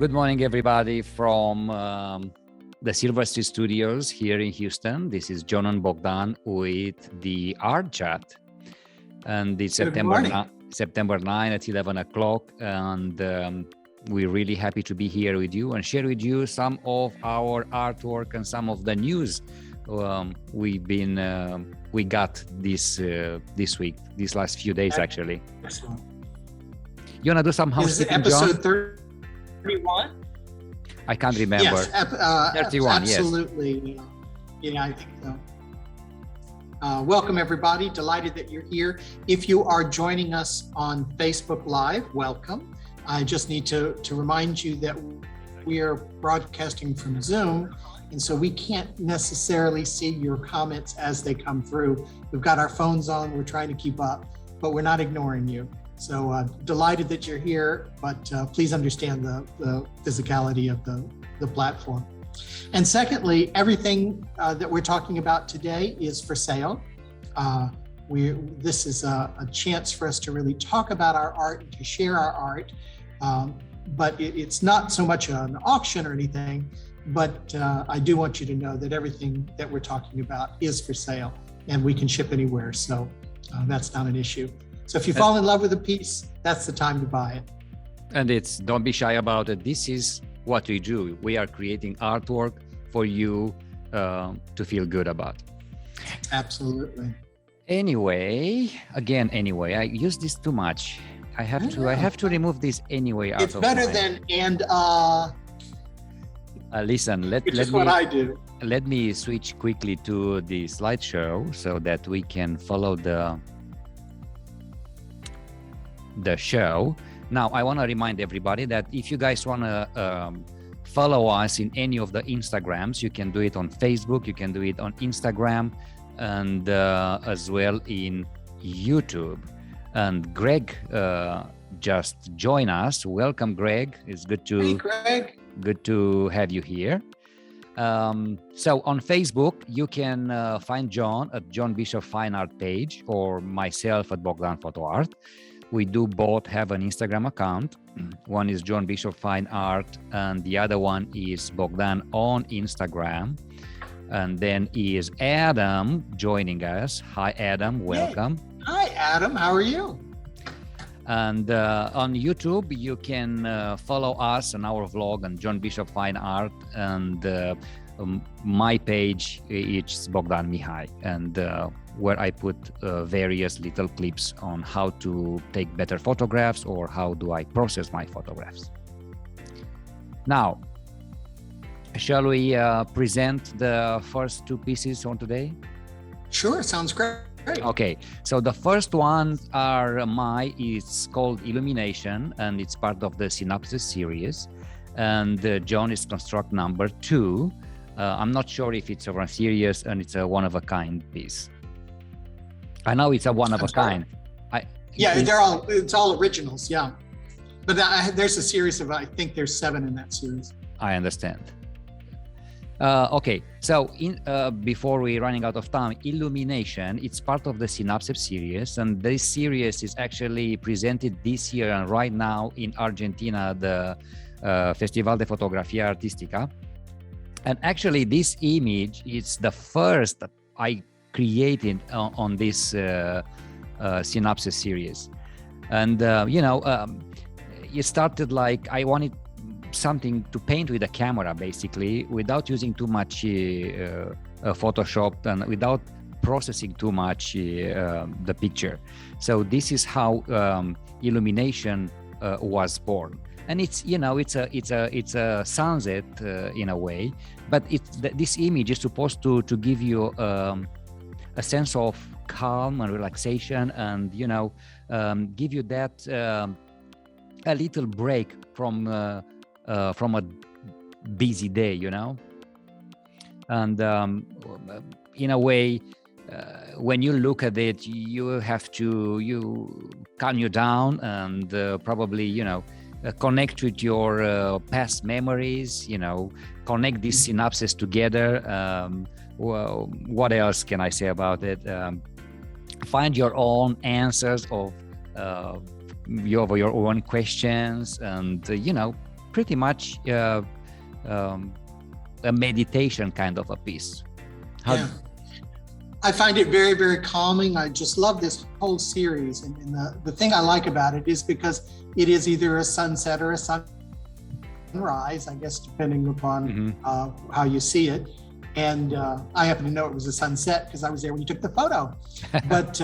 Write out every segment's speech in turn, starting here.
Good morning, everybody, from the Silver Street Studios here in Houston. This is John and Bogdan with the Art Chat. And it's September 9 at 11 o'clock. And we're really happy to be here with you and share with you some of our artwork and some of the news we got this week, these last few days, actually. Excellent. You want to do some housekeeping, John? Episode 31? I can't remember. Yes, 31, absolutely. Yes. Yeah, I think so. Welcome, everybody. Delighted that you're here. If you are joining us on Facebook Live, welcome. I just need to remind you that we are broadcasting from Zoom, and so we can't necessarily see your comments as they come through. We've got our phones on, we're trying to keep up, but we're not ignoring you. So delighted that you're here, but please understand the physicality of the platform. And secondly, everything that we're talking about today is for sale. This is a chance for us to really talk about our art and to share our art. But it's not so much an auction or anything, but I do want you to know that everything that we're talking about is for sale and we can ship anywhere. So that's not an issue. So if you fall in love with a piece, that's the time to buy it. And don't be shy about it. This is what we do. We are creating artwork for you to feel good about. Absolutely. Anyway, I use this too much. I have to remove this anyway. It's better than listen, let me switch quickly to the slideshow so that we can follow the show. Now, I want to remind everybody that if you guys want to follow us in any of the Instagrams, you can do it on Facebook, you can do it on Instagram, and as well in YouTube. And Greg just joined us. Welcome, Greg. It's good to have you here. So on Facebook, you can find John at John Bishop Fine Art page or myself at Bogdan Photo Art. We do both have an Instagram account. One is John Bishop Fine Art and the other one is Bogdan on Instagram. And then is Adam joining us. Hi, Adam. Welcome. Hey. Hi, Adam. How are you? And on YouTube, you can follow us on our vlog on John Bishop Fine Art. And my page is Bogdan Mihai. And where I put various little clips on how to take better photographs or how do I process my photographs. Now, shall we present the first two pieces on today? Sure, sounds great. Okay, so the first ones are it's called Illumination, and it's part of the Synopsis series. And John is construct number 2. I'm not sure if it's a series and it's a one-of-a-kind piece. I know it's a one-of-a-kind. It's all originals, yeah. But there's a series of, I think there's 7 in that series. I understand. Okay, so before we're running out of time, Illumination, it's part of the Synopsis series, and this series is actually presented this year and right now in Argentina, the Festival de Fotografía Artística. And actually, this image is the first that I created on this Synopsis series. And, it started like I wanted something to paint with a camera, basically, without using too much Photoshop and without processing too much the picture. So this is how Illumination was born. And it's a sunset in a way, but this image is supposed to give you a sense of calm and relaxation, and give you that a little break from a busy day, and in a way, when you look at it, you calm you down and probably connect with your past memories, connect these synapses together. Well, what else can I say about it? Find your own answers of your own questions, and pretty much a meditation kind of a piece. Yeah. I find it very, very calming. I just love this whole series. And the thing I like about it is because it is either a sunset or a sunrise, I guess, depending upon how you see it. And I happen to know it was a sunset because I was there when you took the photo. But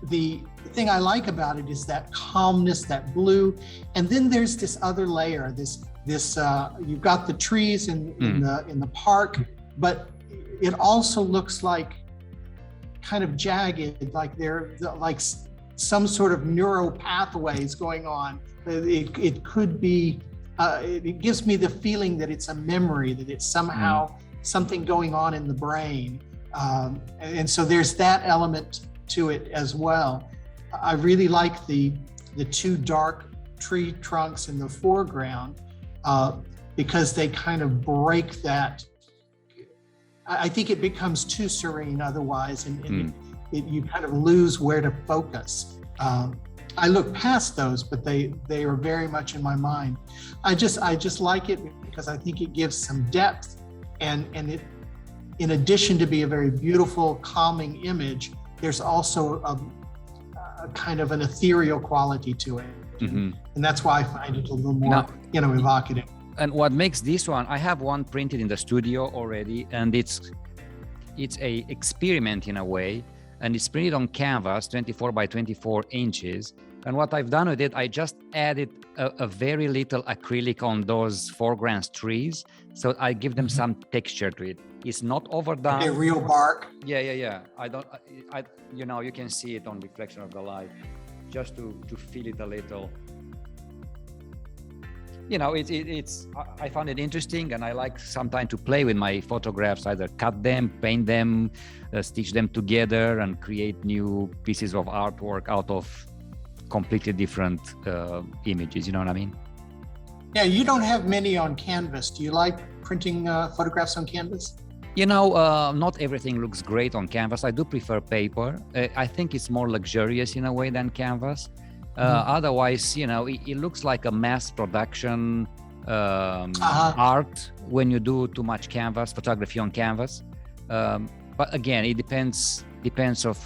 the thing I like about it is that calmness, that blue. And then there's this other layer, this you've got the trees in the park, but it also looks like kind of jagged, like they're like some sort of neural pathways going on. It could be, it gives me the feeling that it's a memory, that it's somehow something going on in the brain. And so there's that element to it as well. I really like the two dark tree trunks in the foreground because they kind of break that. I think it becomes too serene otherwise, and you kind of lose where to focus. I look past those, but they are very much in my mind. I just like it because I think it gives some depth, and it, in addition to be a very beautiful, calming image, there's also a kind of an ethereal quality to it, and that's why I find it a little more, evocative. And what makes this one, I have one printed in the studio already, and it's a experiment in a way, and it's printed on canvas, 24 by 24 inches. And what I've done with it, I just added a very little acrylic on those foreground trees, so I give them some texture to it. It's not overdone. A real bark. Yeah. I you can see it on reflection of the light, just to feel it a little. I found it interesting, and I like sometimes to play with my photographs, either cut them, paint them, stitch them together, and create new pieces of artwork out of completely different images. You know what I mean? Yeah, you don't have many on canvas. Do you like printing photographs on canvas? Not everything looks great on canvas. I do prefer paper. I think it's more luxurious in a way than canvas. Otherwise, it looks like a mass production art when you do too much canvas photography on canvas. But again, it depends of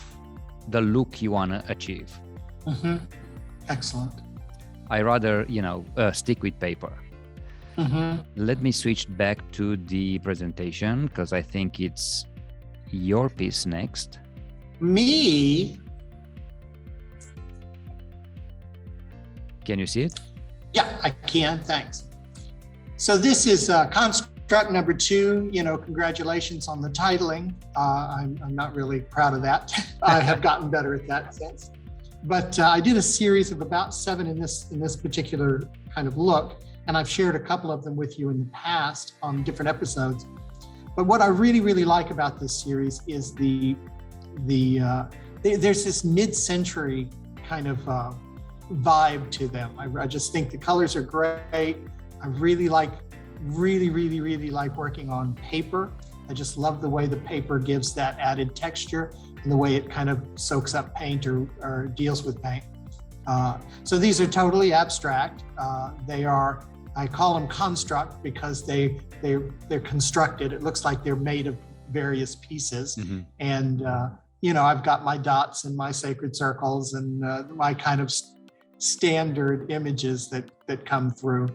the look you want to achieve. Excellent. I rather, stick with paper. Let me switch back to the presentation because I think it's your piece next. Me? Can you see it? Yeah, I can. Thanks. So this is construct number 2. Congratulations on the titling. I'm not really proud of that. I have gotten better at that since. But I did a series of about 7 in this particular kind of look, and I've shared a couple of them with you in the past on different episodes. But what I really, really like about this series is there's this mid-century kind of vibe to them. I just think the colors are great. I really like working on paper. I just love the way the paper gives that added texture and the way it kind of soaks up paint or deals with paint. So these are totally abstract. I call them construct because they're constructed. It looks like they're made of various pieces. And I've got my dots and my sacred circles and my kind of standard images that come through.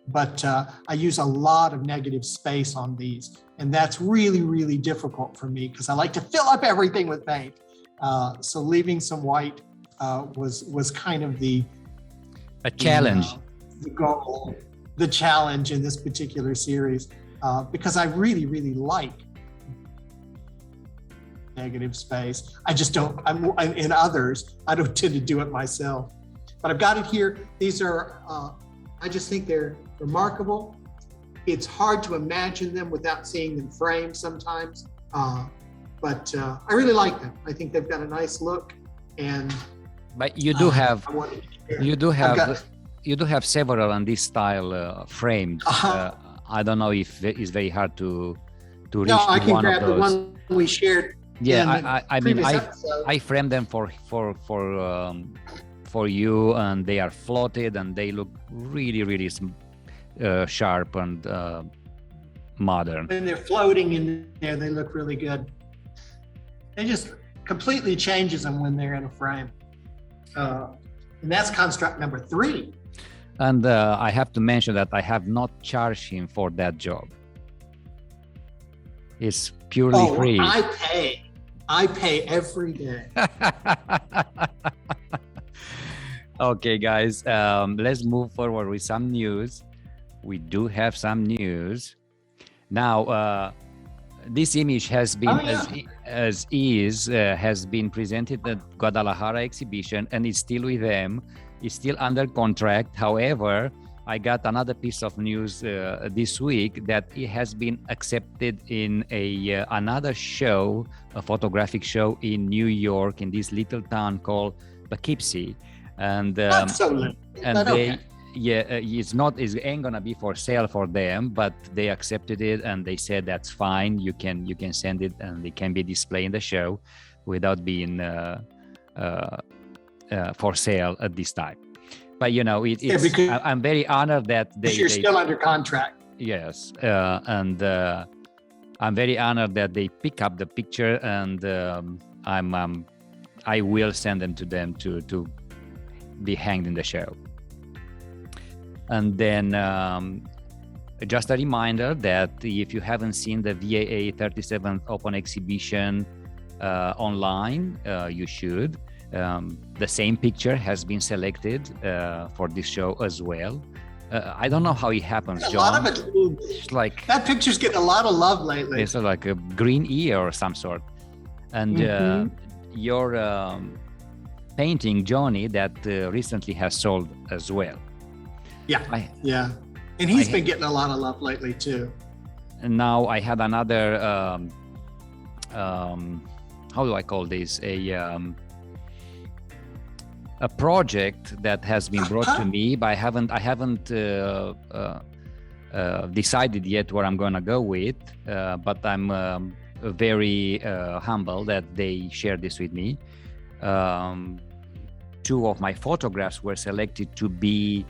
But I use a lot of negative space on these, and that's really, really difficult for me because I like to fill up everything with paint. So leaving some white was kind of a challenge. The goal, the challenge in this particular series, because I really, really like negative space. I just don't. In others, I don't tend to do it myself. But I've got it here. These are, I just think they're remarkable. It's hard to imagine them without seeing them framed sometimes. But I really like them. I think they've got a nice look. But you do have several on this style framed. I don't know if it's very hard to reach no, I can one grab of those. The one we shared. Yeah, I framed them for you, and they are floated, and they look really, really sharp and modern. When they're floating in there, they look really good. It just completely changes them when they're in a frame. And that's construct number 3. And I have to mention that I have not charged him for that job. It's purely free. I pay every day. Okay, guys, let's move forward with some news. We do have some news. Now, this image has been has been presented at Guadalajara exhibition, and it's still with them. It's still under contract. However, I got another piece of news this week that it has been accepted in another show, a photographic show in New York, in this little town called Poughkeepsie, and it ain't gonna be for sale for them, but they accepted it and they said that's fine. You can send it and it can be displayed in the show without being for sale at this time. But I'm very honored that you're still under contract. Yes, and I'm very honored that they pick up the picture, and I will send them to them to be hanged in the show. And then just a reminder that if you haven't seen the VAA 37th Open Exhibition online, you should. The same picture has been selected for this show as well. I don't know how it happens, John. A lot of it, it's like that picture's getting a lot of love lately. It's like a green ear or some sort. And your painting, Johnny, that recently has sold as well. Yeah. And he's been getting a lot of love lately too. And now I had another, how do I call this? A project that has been brought to me, but I haven't decided yet where I'm going to go with. But I'm very humble that they shared this with me. 2 of my photographs were selected to be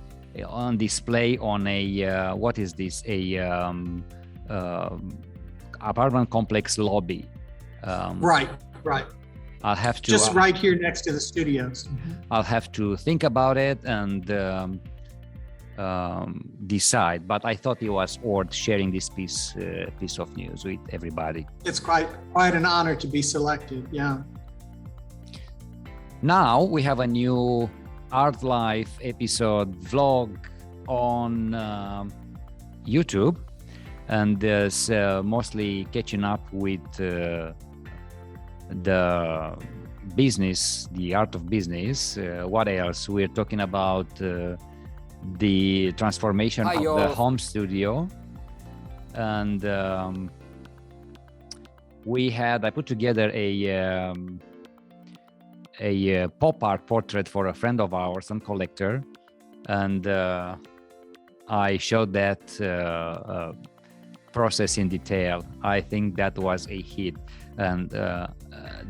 on display on a what is this? Apartment complex lobby. Right. I'll have to just right here next to the studios. I'll have to think about it and decide. But I thought it was worth sharing this piece of news with everybody. It's quite an honor to be selected. Yeah. Now we have a new Art Life episode vlog on YouTube, and there's mostly catching up with the business, the art of business. What else? We're talking about the transformation of the home studio, and I put together a pop art portrait for a friend of ours and collector, and I showed that process in detail. I think that was a hit, and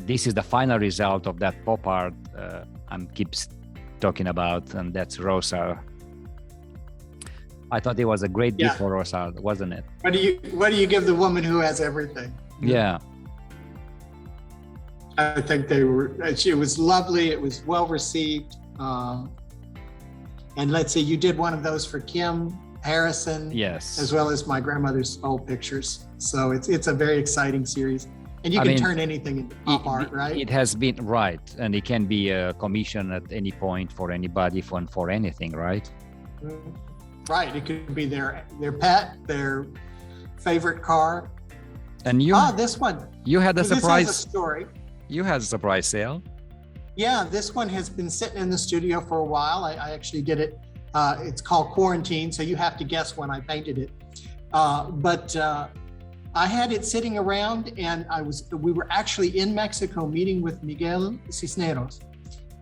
this is the final result of that pop art I'm keeps talking about, and that's Rosa. I thought it was a great gift for Rosa, wasn't it? What do you give the woman who has everything? Yeah. I think it was lovely. It was well received. And let's see, you did one of those for Kim Harrison. Yes. As well as my grandmother's old pictures. So it's a very exciting series. And you can turn anything into pop art, right? It has been, right. And it can be a commission at any point for anybody for anything, right? Right. It could be their pet, their favorite car. And this one. You had a surprise. This has a story. You had a surprise sale. Yeah, this one has been sitting in the studio for a while. I actually did it. It's called Quarantine, so you have to guess when I painted it. But I had it sitting around, and we were actually in Mexico meeting with Miguel Cisneros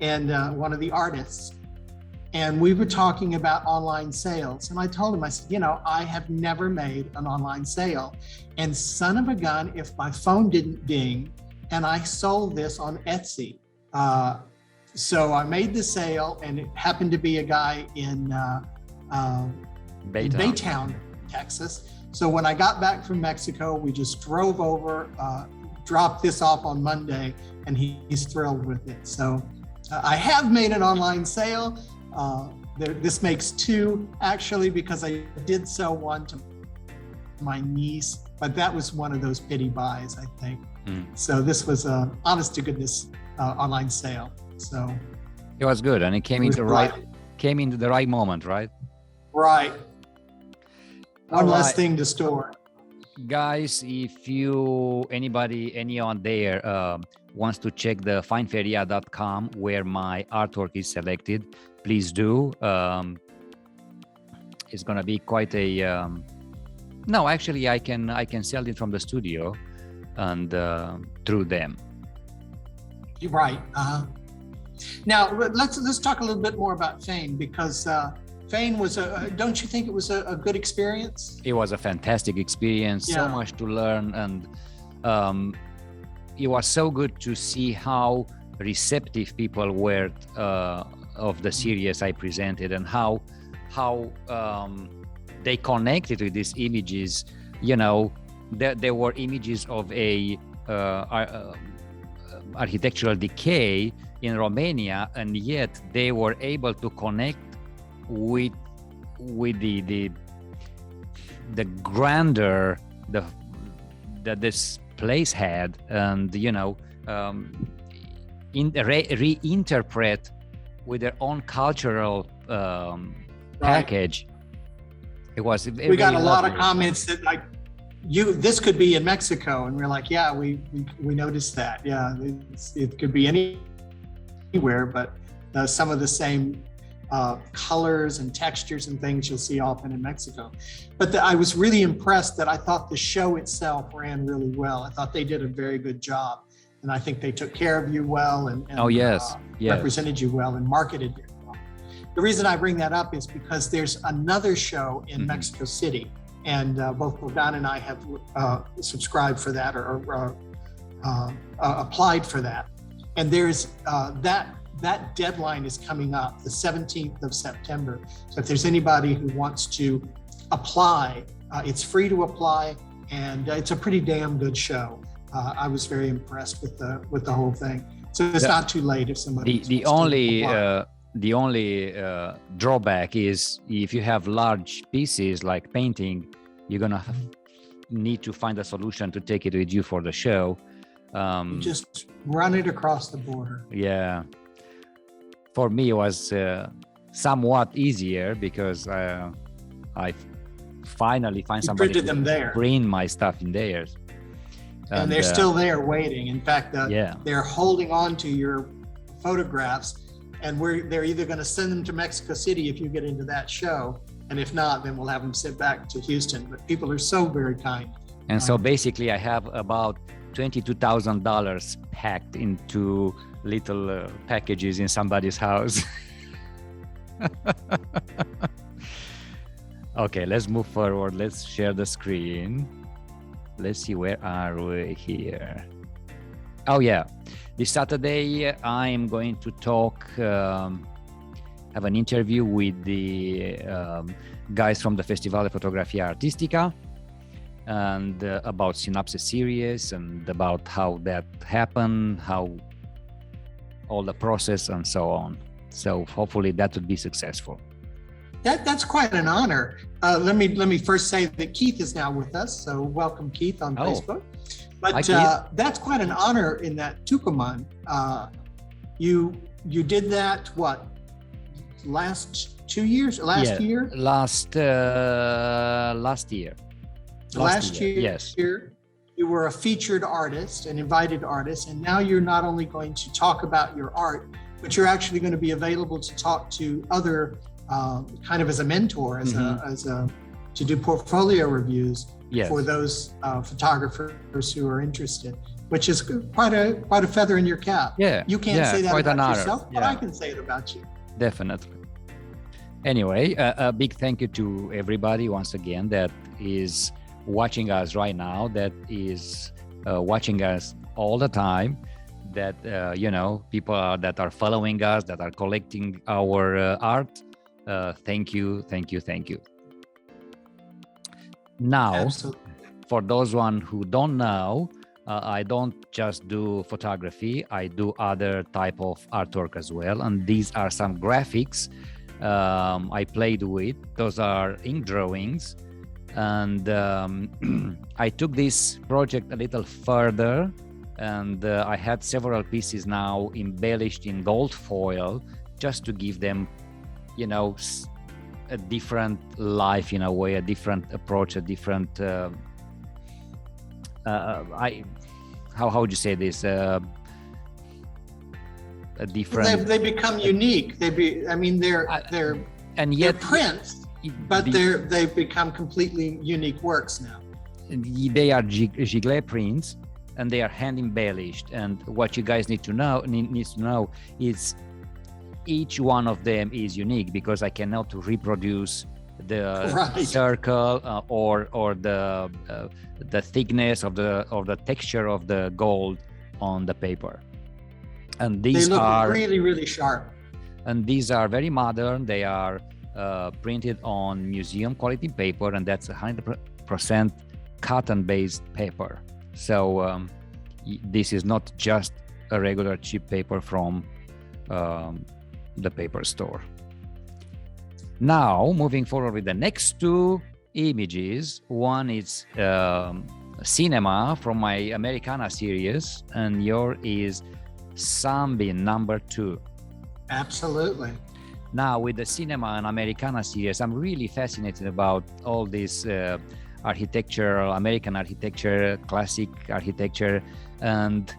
and one of the artists. And we were talking about online sales. And I told him, I said, I have never made an online sale. And son of a gun, if my phone didn't ding, and I sold this on Etsy. So I made the sale, and it happened to be a guy in Baytown, Texas. So when I got back from Mexico, we just drove over, dropped this off on Monday, and he's thrilled with it. So I have made an online sale. This makes two, actually, because I did sell one to my niece, but that was one of those pity buys, I think. So this was a honest to goodness online sale. So it was good, and it came into the right moment, right? Right. One less right. thing to store. Guys, if anyone there wants to check the fineferia.com where my artwork is selected, please do. It's gonna be quite a no, actually I can sell it from the studio and through them. You're right. Now let's talk a little bit more about Fane, because Fane was don't you think it was a good experience? It was a fantastic experience, so much to learn, and it was so good to see how receptive people were of the series I presented, and how they connected with these images. You know, there were images of a architectural decay in Romania, and yet they were able to connect with the grandeur that this place had, and reinterpret with their own cultural package. It was we got a lot of comments that like, this could be in Mexico, and we're like, yeah, we noticed that. Yeah, it could be anywhere, but some of the same colors and textures and things you'll see often in Mexico. But I was really impressed that I thought the show itself ran really well. I thought they did a very good job, and I think they took care of you well and represented you well and marketed you well. The reason I bring that up is because there's another show in Mexico City, and both Bogdan and I have subscribed for that or applied for that. And there's that deadline is coming up, the 17th of September. So if there's anybody who wants to apply, it's free to apply, and it's a pretty damn good show. I was very impressed with the whole thing. So it's not too late if somebody. The only drawback is if you have large pieces like painting, you're gonna need to find a solution to take it with you for the show. You just run it across the border. Yeah. For me, it was somewhat easier because I finally find somebody to bring my stuff in there. And they're still there waiting. In fact, they're holding on to your photographs, and they're either going to send them to Mexico City if you get into that show, and if not, then we'll have them sent back to Houston. But people are so very kind. And so basically, I have about $22,000 packed into little packages in somebody's house. Okay, let's move forward. Let's share the screen. Let's see, where are we here? Oh yeah, this Saturday I'm going to talk, have an interview with the guys from the Festival de Fotografia Artistica, and about Synopsis series and about how that happened, how all the process and so on. So hopefully that would be successful. That's quite an honor. Let me first say that Keith is now with us. So welcome, Keith, on Facebook. But that's quite an honor in that Tucumán. You did that last 2 years? Last year? Last year. Last year, yes. You were a featured artist, an invited artist, and now you're not only going to talk about your art, but you're actually going to be available to talk to other, kind of as a mentor, to do portfolio reviews for those photographers who are interested, which is quite a feather in your cap. Yeah, you can't say that about yourself, but I can say it about you. Definitely. Anyway, a big thank you to everybody once again that is watching us right now, that is watching us all the time, that people that are following us, that are collecting our art. Thank you. Now, Absolutely. for those one who don't know, I don't just do photography. I do other type of artwork as well. And these are some graphics I played with. Those are ink drawings. And I took this project a little further, and I had several pieces now embellished in gold foil just to give them, you know, a different life in a way, a different approach, a different how would you say this? A different. They become unique. They're and yet prints, but they become completely unique works now. They are gilet prints, and they are hand embellished. And what you guys needs to know is each one of them is unique, because I cannot reproduce the circle or the thickness of the texture of the gold on the paper. And these they look are really sharp. And these are very modern. They are printed on museum quality paper, and that's 100% cotton-based paper. So this is not just a regular cheap paper from the paper store. Now, moving forward with the next two images. One is Cinema from my Americana series, and yours is Sunbeam number 2. Absolutely. Now, with the Cinema and Americana series, I'm really fascinated about all this architecture, American architecture, classic architecture, and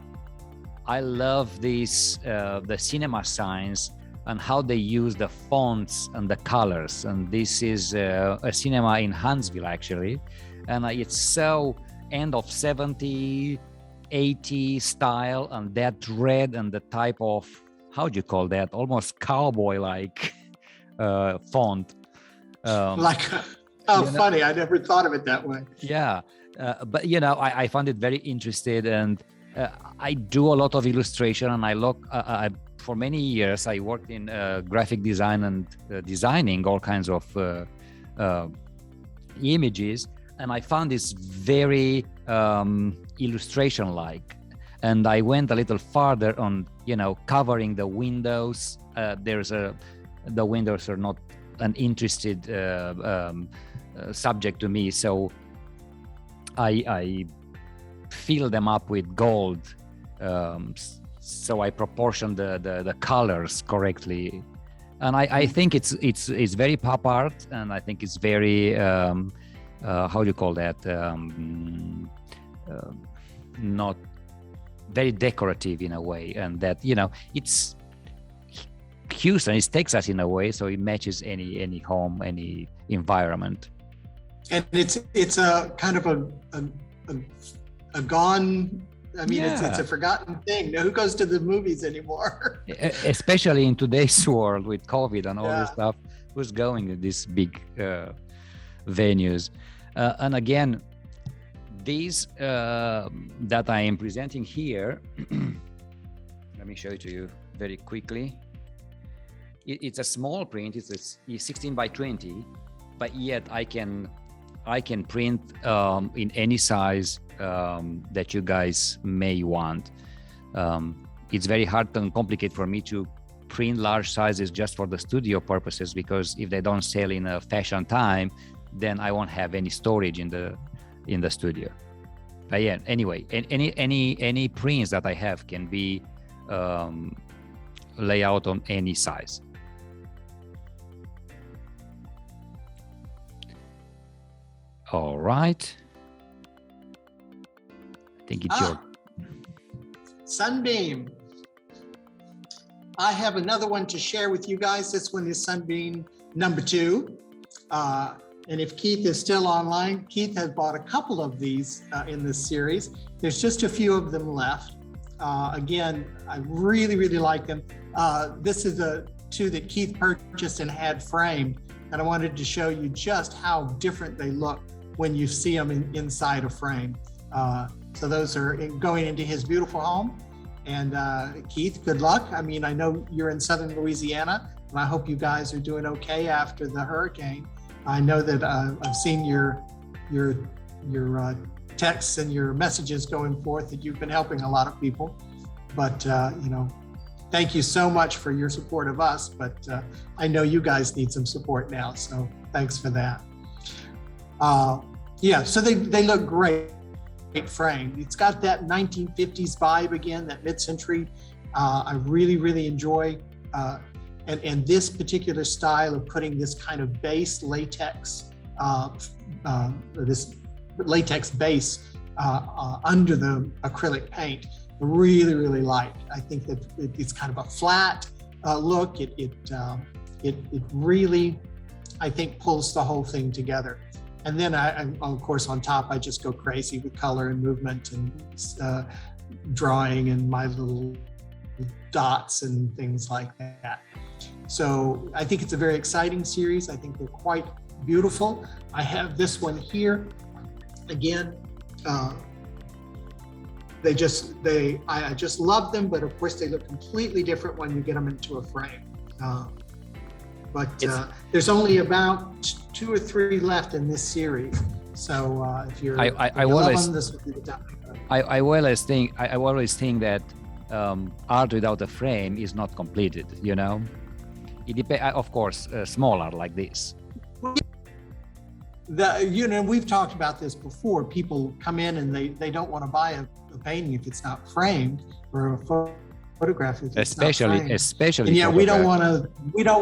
I love this the cinema signs and how they use the fonts and the colors. And this is a cinema in Huntsville, actually, and it's so end of 70, 80 style, and that red and the type of, how do you call that, almost cowboy-like font. Funny, I never thought of it that way. Yeah, but I found it very interesting, and I do a lot of illustration, and for many years I worked in graphic design and designing all kinds of images, and I found this very illustration-like. And I went a little farther on, covering the windows. The windows are not an interested subject to me, so I fill them up with gold. So I proportion the colors correctly, and I think it's very pop art, and I think it's very how do you call that? Not very decorative in a way, and that it's Houston, it's Texas in a way, so it matches any home, any environment. And it's a kind of a gone. It's a forgotten thing. Who goes to the movies anymore? Especially in today's world with COVID and all this stuff. Who's going to these big venues? And again, these that I am presenting here, let me show it to you very quickly. It's a small print. It's 16 by 20, but yet I can print in any size that you guys may want. It's very hard and complicated for me to print large sizes just for the studio purposes, because if they don't sell in a fashion time, then I won't have any storage in the studio. But yeah, anyway, any prints that I have can be laid out on any size. All right. I think it's your Sunbeam. I have another one to share with you guys. This one is Sunbeam number 2. And if Keith is still online, Keith has bought a couple of these in this series. There's just a few of them left. Again, I really like them. This is the 2 that Keith purchased and had framed. And I wanted to show you just how different they look when you see them inside a frame. So those are going into his beautiful home. And Keith, good luck. I know you're in Southern Louisiana, and I hope you guys are doing okay after the hurricane. I know that I've seen your your texts and your messages going forth, that you've been helping a lot of people. But thank you so much for your support of us. But I know you guys need some support now, so thanks for that. So they look great framed. It's got that 1950s vibe again, that mid-century. I really enjoy. And this particular style of putting this kind of base latex, this latex base under the acrylic paint, really like. I think that it's kind of a flat look. It really, I think, pulls the whole thing together. And then I of course, on top, I just go crazy with color and movement and drawing and my little dots and things like that. So I think it's a very exciting series. I think they're quite beautiful. I have this one here. Again, I just love them, but of course they look completely different when you get them into a frame. There's only about 2 or 3 left in this series. So if you're, this would be the time. I always think that art without a frame is not completed. It depends. Of course, smaller like this. We've talked about this before. People come in and they don't want to buy a painting if it's not framed, or a photograph if it's not framed. Especially. And we don't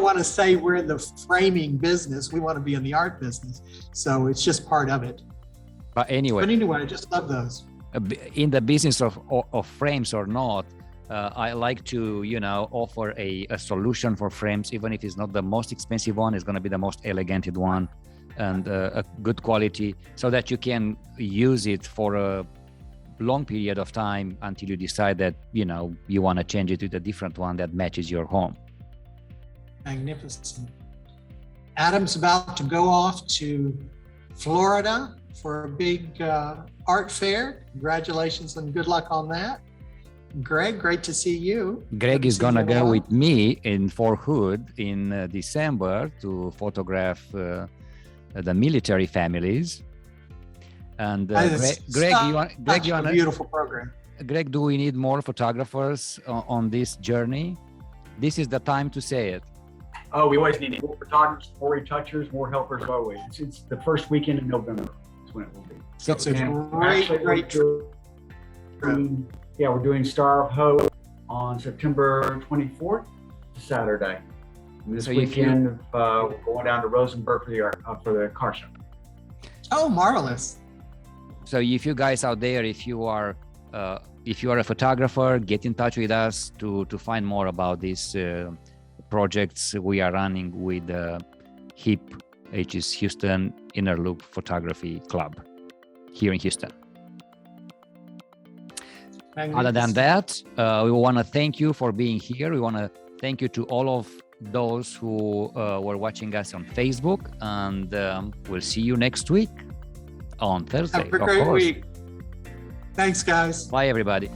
want to say we're in the framing business. We want to be in the art business. So it's just part of it. But anyway, I just love those. In the business of frames or not, I like to offer a solution for frames, even if it's not the most expensive one. It's going to be the most elegant one and a good quality, so that you can use it for a long period of time until you decide that you want to change it to a different one that matches your home. Magnificent. Adam's about to go off to Florida for a big art fair. Congratulations and good luck on that. Greg, great to see you. Greg is gonna go with me in Fort Hood in December to photograph the military families. And Greg, you want a beautiful program. Greg, do we need more photographers on this journey? This is the time to say it. Oh, we always need more photographers, more retouchers, more helpers always. It's the first weekend in November. That's when it will be. So it's a great trip. We're doing Star of Hope on September 24th, Saturday. And this weekend, we're going down to Rosenberg for the car show. Oh, marvelous! So if you guys out there, if you are a photographer, get in touch with us to find more about these projects we are running with HIP, which is Houston Inner Loop Photography Club here in Houston. Other than that, we want to thank you for being here. We want to thank you to all of those who were watching us on Facebook, and we'll see you next week on Thursday. Have a great week. Thanks, guys. Bye, everybody.